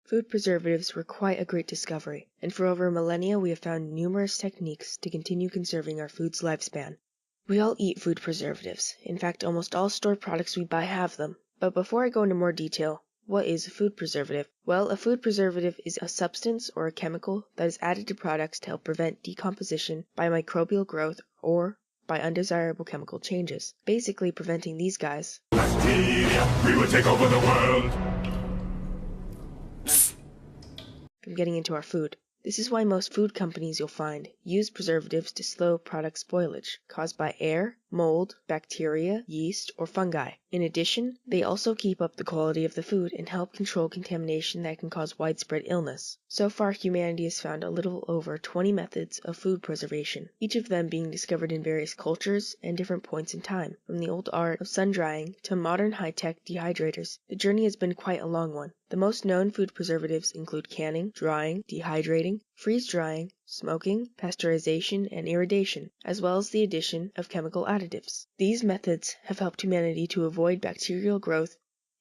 Food preservatives were quite a great discovery, and for over a millennia we have found numerous techniques to continue conserving our food's lifespan. We all eat food preservatives. In fact, almost all store products we buy have them. But before I go into more detail, what is a food preservative? Well, a food preservative is a substance or a chemical that is added to products to help prevent decomposition by microbial growth or by undesirable chemical changes. Basically preventing these guys we would take over the world from getting into our food. This is why most food companies you'll find use preservatives to slow product spoilage caused by air, mold, bacteria, yeast, or fungi. In addition, they also keep up the quality of the food and help control contamination that can cause widespread illness. So far, humanity has found a little over 20 methods of food preservation, each of them being discovered in various cultures and different points in time, from the old art of sun-drying to modern high-tech dehydrators. The journey has been quite a long one. The most known food preservatives include canning, drying, dehydrating, freeze-drying, smoking, pasteurization, and irradiation, as well as the addition of chemical additives. These methods have helped humanity to avoid bacterial growth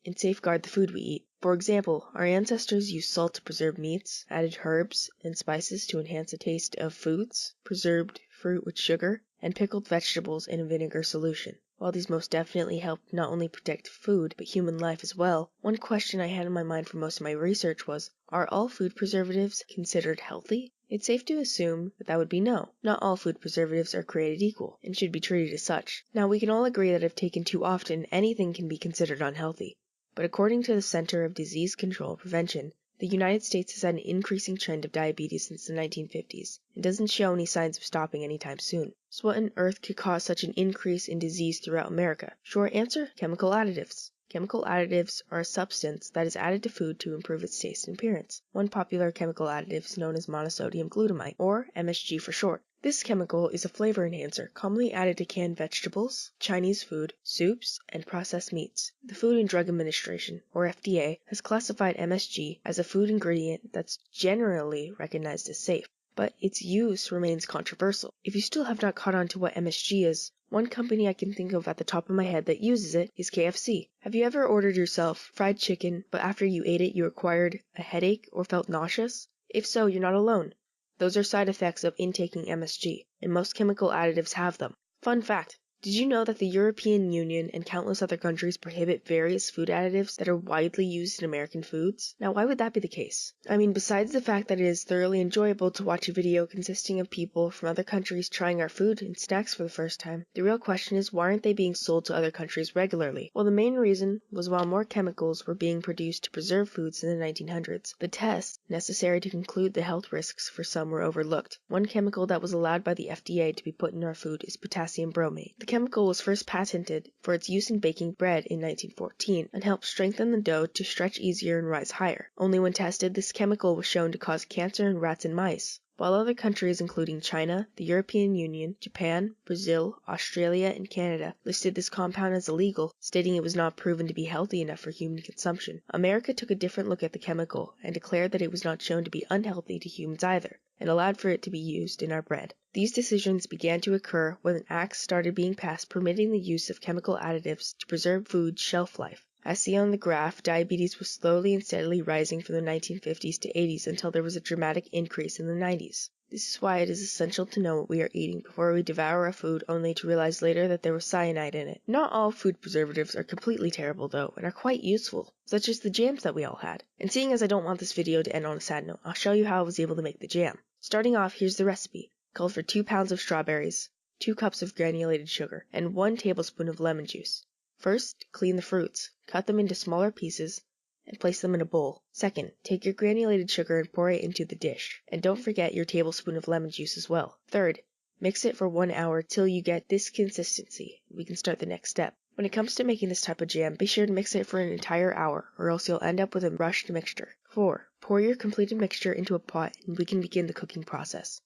and safeguard the food we eat. For example, our ancestors used salt to preserve meats, added herbs and spices to enhance the taste of foods, preserved fruit with sugar, and pickled vegetables in a vinegar solution. While these most definitely helped not only protect food, but human life as well, one question I had in my mind for most of my research was, are all food preservatives considered healthy? It's safe to assume that would be no. Not all food preservatives are created equal, and should be treated as such. Now, we can all agree that if taken too often, anything can be considered unhealthy. But according to the Center of Disease Control and Prevention, the United States has had an increasing trend of diabetes since the 1950s, and doesn't show any signs of stopping anytime soon. So what on earth could cause such an increase in disease throughout America? Short answer, chemical additives. Chemical additives are a substance that is added to food to improve its taste and appearance. One popular chemical additive is known as monosodium glutamate, or MSG for short. This chemical is a flavor enhancer commonly added to canned vegetables, Chinese food, soups, and processed meats. The Food and Drug Administration, or FDA, has classified MSG as a food ingredient that's generally recognized as safe, but its use remains controversial. If you still have not caught on to what MSG is, one company I can think of at the top of my head that uses it is KFC. Have you ever ordered yourself fried chicken, but after you ate it you acquired a headache or felt nauseous? If so, you're not alone. Those are side effects of intaking MSG, and most chemical additives have them. Fun fact, did you know that the European Union and countless other countries prohibit various food additives that are widely used in American foods? Now, why would that be the case? I mean, besides the fact that it is thoroughly enjoyable to watch a video consisting of people from other countries trying our food and snacks for the first time, the real question is, why aren't they being sold to other countries regularly? Well, the main reason was while more chemicals were being produced to preserve foods in the 1900s, the tests necessary to conclude the health risks for some were overlooked. One chemical that was allowed by the FDA to be put in our food is potassium bromate. The chemical was first patented for its use in baking bread in 1914 and helped strengthen the dough to stretch easier and rise higher. Only when tested, this chemical was shown to cause cancer in rats and mice. While other countries including China, the European Union, Japan, Brazil, Australia, and Canada listed this compound as illegal, stating it was not proven to be healthy enough for human consumption, America took a different look at the chemical and declared that it was not shown to be unhealthy to humans either, and allowed for it to be used in our bread. These decisions began to occur when acts started being passed permitting the use of chemical additives to preserve food's shelf life. As seen on the graph, diabetes was slowly and steadily rising from the 1950s to 80s until there was a dramatic increase in the 90s. This is why it is essential to know what we are eating before we devour our food only to realize later that there was cyanide in it. Not all food preservatives are completely terrible though, and are quite useful, such as the jams that we all had. And seeing as I don't want this video to end on a sad note, I'll show you how I was able to make the jam. Starting off, here's the recipe. Called for 2 pounds of strawberries, 2 cups of granulated sugar, and 1 tablespoon of lemon juice. First, clean the fruits, cut them into smaller pieces, and place them in a bowl. Second, take your granulated sugar and pour it into the dish, and don't forget your tablespoon of lemon juice as well. Third, mix it for 1 hour till you get this consistency. We can start the next step. When it comes to making this type of jam, be sure to mix it for an entire hour, or else you'll end up with a rushed mixture. 4. Pour your completed mixture into a pot, and we can begin the cooking process.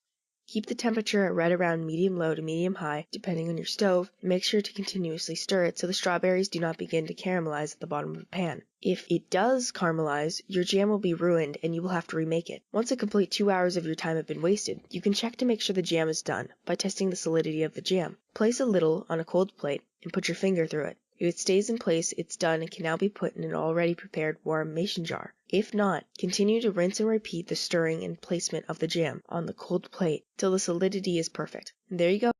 Keep the temperature at right around medium-low to medium-high, depending on your stove, and make sure to continuously stir it so the strawberries do not begin to caramelize at the bottom of the pan. If it does caramelize, your jam will be ruined and you will have to remake it. Once a complete 2 hours of your time have been wasted, you can check to make sure the jam is done by testing the solidity of the jam. Place a little on a cold plate and put your finger through it. If it stays in place, it's done and can now be put in an already prepared warm mason jar. If not, continue to rinse and repeat the stirring and placement of the jam on the cold plate till the solidity is perfect. And there you go.